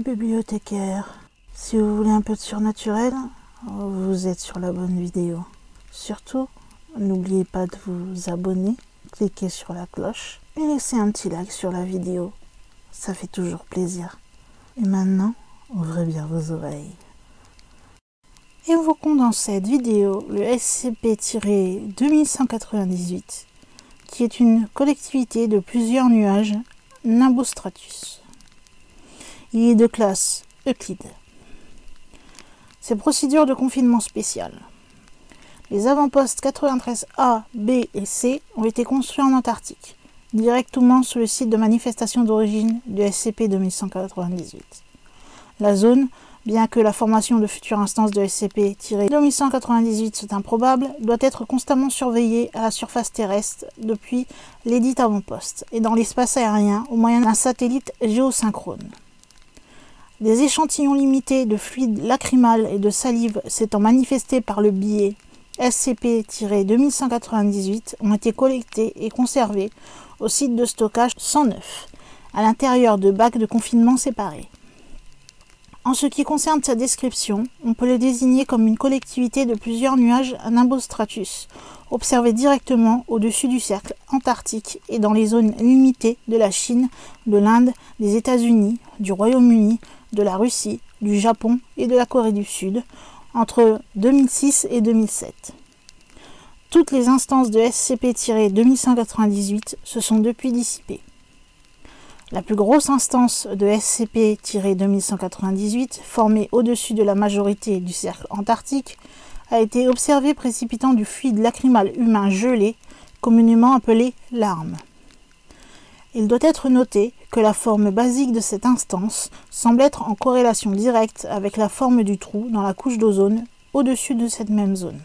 les bibliothécaires, si vous voulez un peu de surnaturel, vous êtes sur la bonne vidéo. Surtout, n'oubliez pas de vous abonner, cliquez sur la cloche et laissez un petit like sur la vidéo. Ça fait toujours plaisir. Et maintenant, ouvrez bien vos oreilles. Évoquons dans cette vidéo le SCP-2198, qui est une collectivité de plusieurs nuages Nimbostratus. Il est de classe Euclide. Ces procédures de confinement spéciales. Les avant-postes 93A, B et C ont été construits en Antarctique, directement sur le site de manifestation d'origine du SCP-2198. La zone, bien que la formation de futures instances de SCP-2198 soit improbable, doit être constamment surveillée à la surface terrestre depuis l'édit avant-poste et dans l'espace aérien au moyen d'un satellite géosynchrone. Des échantillons limités de fluide lacrymal et de salive s'étant manifestés par le biais SCP-2198 ont été collectés et conservés au site de stockage 109, à l'intérieur de bacs de confinement séparés. En ce qui concerne sa description, on peut le désigner comme une collectivité de plusieurs nuages Nimbostratus, observés directement au-dessus du cercle antarctique et dans les zones limitées de la Chine, de l'Inde, des États-Unis, du Royaume-Uni, de la Russie, du Japon et de la Corée du Sud, entre 2006 et 2007. Toutes les instances de SCP-2198 se sont depuis dissipées. La plus grosse instance de SCP-2198, formée au-dessus de la majorité du cercle antarctique, a été observée précipitant du fluide lacrymal humain gelé, communément appelé larme. Il doit être noté que la forme basique de cette instance semble être en corrélation directe avec la forme du trou dans la couche d'ozone au-dessus de cette même zone.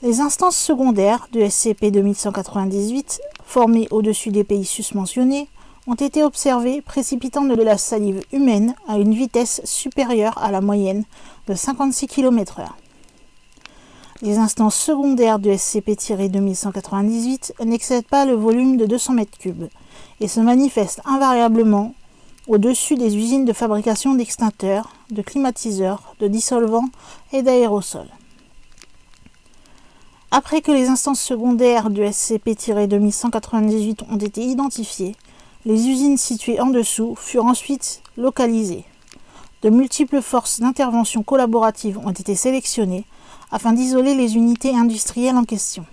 Les instances secondaires de SCP-2198, formées au-dessus des pays susmentionnés, ont été observées précipitant de la salive humaine à une vitesse supérieure à la moyenne de 56 km/h. Les instances secondaires de SCP-2198 n'excèdent pas le volume de 200 m3 et se manifestent invariablement au-dessus des usines de fabrication d'extincteurs, de climatiseurs, de dissolvants et d'aérosols. Après que les instances secondaires du SCP-2198 ont été identifiées, les usines situées en dessous furent ensuite localisées. De multiples forces d'intervention collaboratives ont été sélectionnées afin d'isoler les unités industrielles en question,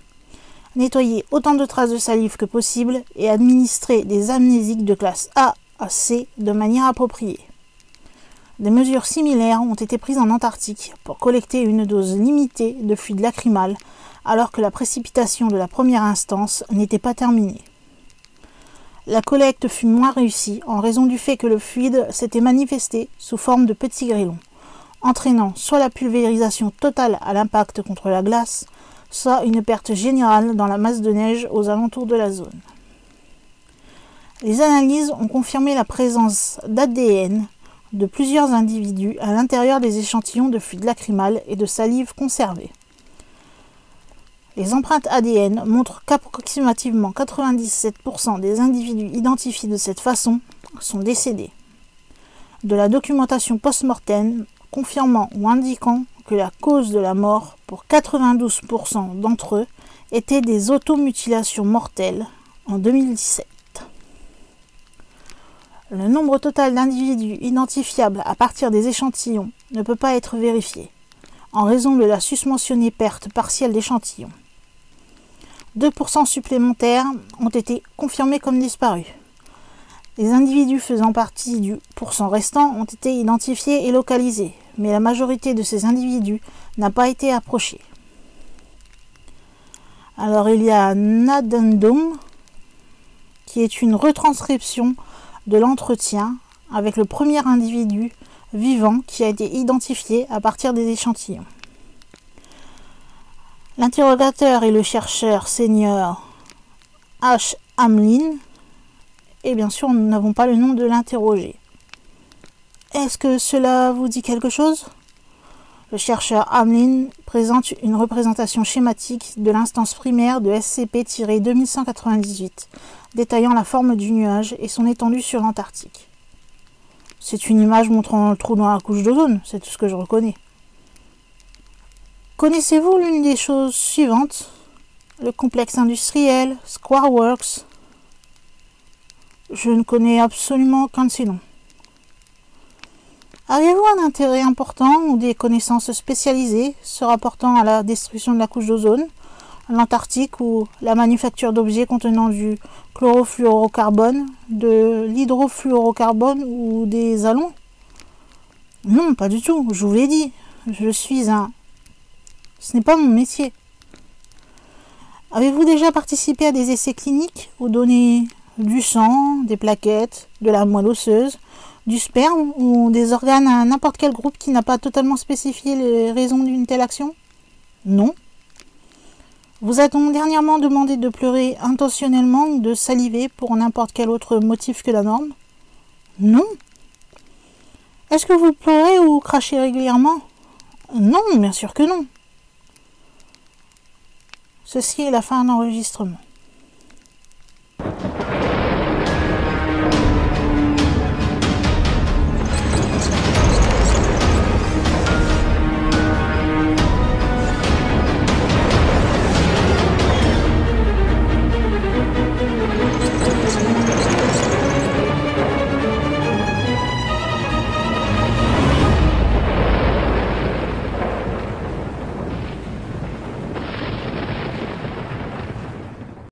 nettoyer autant de traces de salive que possible et administrer des amnésiques de classe A à C de manière appropriée. Des mesures similaires ont été prises en Antarctique pour collecter une dose limitée de fluide lacrymal alors que la précipitation de la première instance n'était pas terminée. La collecte fut moins réussie en raison du fait que le fluide s'était manifesté sous forme de petits grêlons, entraînant soit la pulvérisation totale à l'impact contre la glace, soit une perte générale dans la masse de neige aux alentours de la zone. Les analyses ont confirmé la présence d'ADN de plusieurs individus à l'intérieur des échantillons de fluide lacrymal et de salive conservés. Les empreintes ADN montrent qu'approximativement 97% des individus identifiés de cette façon sont décédés. De la documentation post-mortem confirmant ou indiquant que la cause de la mort pour 92% d'entre eux était des automutilations mortelles en 2017. Le nombre total d'individus identifiables à partir des échantillons ne peut pas être vérifié, en raison de la susmentionnée perte partielle d'échantillons. 2% supplémentaires ont été confirmés comme disparus. Les individus faisant partie du % restant ont été identifiés et localisés, mais la majorité de ces individus n'a pas été approchée. Alors il y a un addendum qui est une retranscription de l'entretien avec le premier individu vivant qui a été identifié à partir des échantillons. L'interrogateur est le chercheur senior H. Hamlin, et bien sûr nous n'avons pas le nom de l'interrogé. Est-ce que cela vous dit quelque chose? Le chercheur Hamlin présente une représentation schématique de l'instance primaire de SCP-2198, détaillant la forme du nuage et son étendue sur l'Antarctique. C'est une image montrant le trou dans la couche d'ozone, c'est tout ce que je reconnais. Connaissez-vous l'une des choses suivantes? Le complexe industriel, Squareworks. Je ne connais absolument aucun de ces noms. Avez-vous un intérêt important ou des connaissances spécialisées se rapportant à la destruction de la couche d'ozone, l'Antarctique ou la manufacture d'objets contenant du chlorofluorocarbone, de l'hydrofluorocarbone ou des halons? Non, pas du tout, je vous l'ai dit. Ce n'est pas mon métier. Avez-vous déjà participé à des essais cliniques ou donné du sang, des plaquettes, de la moelle osseuse, du sperme ou des organes à n'importe quel groupe qui n'a pas totalement spécifié les raisons d'une telle action? Non. Vous a-t-on dernièrement demandé de pleurer intentionnellement ou de saliver pour n'importe quel autre motif que la norme? Non. Est-ce que vous pleurez ou crachez régulièrement? Non, bien sûr que non. Ceci est la fin de l'enregistrement.